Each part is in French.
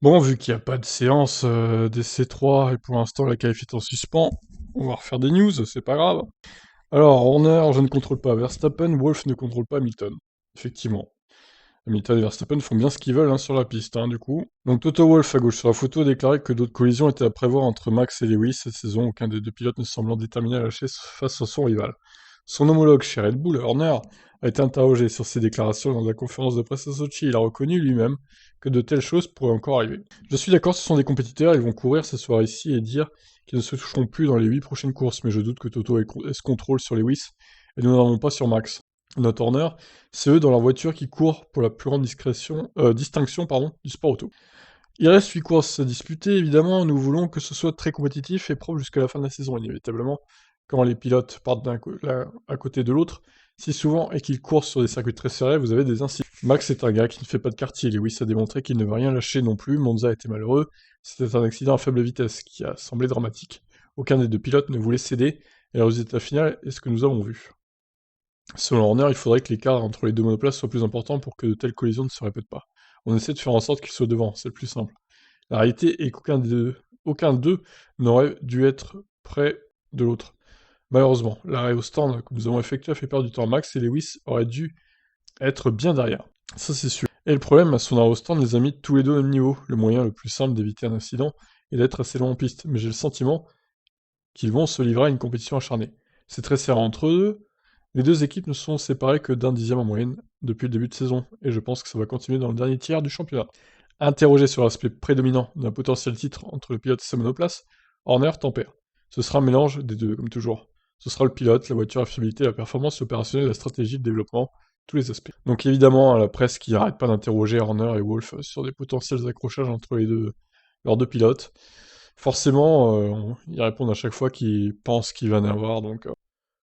Bon, vu qu'il n'y a pas de séance des C3 et pour l'instant la qualif est en suspens, on va refaire des news, c'est pas grave. Alors, Horner, je ne contrôle pas Verstappen, Wolf ne contrôle pas Hamilton. Effectivement. Hamilton et Verstappen font bien ce qu'ils veulent hein, sur la piste, du coup. Donc Toto Wolff, à gauche sur la photo, a déclaré que d'autres collisions étaient à prévoir entre Max et Lewis cette saison, aucun des deux pilotes ne semblant déterminé à lâcher face à son rival. Son homologue chez Red Bull, Horner, a été interrogé sur ses déclarations lors de la conférence de presse à Sochi. Il a reconnu lui-même que de telles choses pourraient encore arriver. Je suis d'accord, ce sont des compétiteurs, ils vont courir ce soir ici et dire qu'ils ne se toucheront plus dans les 8 prochaines courses, mais je doute que Toto ait ce contrôle sur Lewis, et nous n'en avons pas sur Max. Note Horner, c'est eux dans leur voiture qui courent pour la plus grande distinction du sport auto. Il reste 8 courses à disputer, évidemment, nous voulons que ce soit très compétitif et propre jusqu'à la fin de la saison, inévitablement. Quand les pilotes partent à côté de l'autre, si souvent et qu'ils courent sur des circuits très serrés, vous avez des incidents. Max est un gars qui ne fait pas de karting, Lewis a démontré qu'il ne veut rien lâcher non plus, Monza était malheureux, c'était un accident à faible vitesse qui a semblé dramatique. Aucun des deux pilotes ne voulait céder, et le résultat final est ce que nous avons vu. Selon Horner, il faudrait que l'écart entre les deux monoplaces soit plus important pour que de telles collisions ne se répètent pas. On essaie de faire en sorte qu'ils soient devant, c'est le plus simple. La réalité est aucun d'eux n'aurait dû être près de l'autre. Malheureusement, l'arrêt au stand que nous avons effectué a fait perdre du temps à Max et Lewis aurait dû être bien derrière. Ça c'est sûr. Et le problème, à son arrêt au stand les a mis tous les deux au même niveau. Le moyen le plus simple d'éviter un incident est d'être assez loin en piste, mais j'ai le sentiment qu'ils vont se livrer à une compétition acharnée. C'est très serré entre eux. Les deux équipes ne sont séparées que d'un dixième en moyenne depuis le début de saison, et je pense que ça va continuer dans le dernier tiers du championnat. Interrogé sur l'aspect prédominant d'un potentiel titre entre le pilote et sa monoplace, Horner tempère. Ce sera un mélange des deux, comme toujours. Ce sera le pilote, la voiture, la fiabilité, la performance opérationnelle, la stratégie, le développement, tous les aspects. Donc évidemment, la presse qui n'arrête pas d'interroger Horner et Wolff sur des potentiels accrochages entre leurs deux pilotes. Forcément, ils répondent à chaque fois qu'ils pensent qu'il va en avoir, donc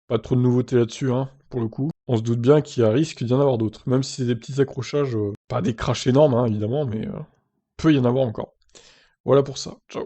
pas trop de nouveautés là-dessus, pour le coup. On se doute bien qu'il y a risque d'y en avoir d'autres, même si c'est des petits accrochages, pas des crashs énormes, évidemment, mais peut y en avoir encore. Voilà pour ça. Ciao.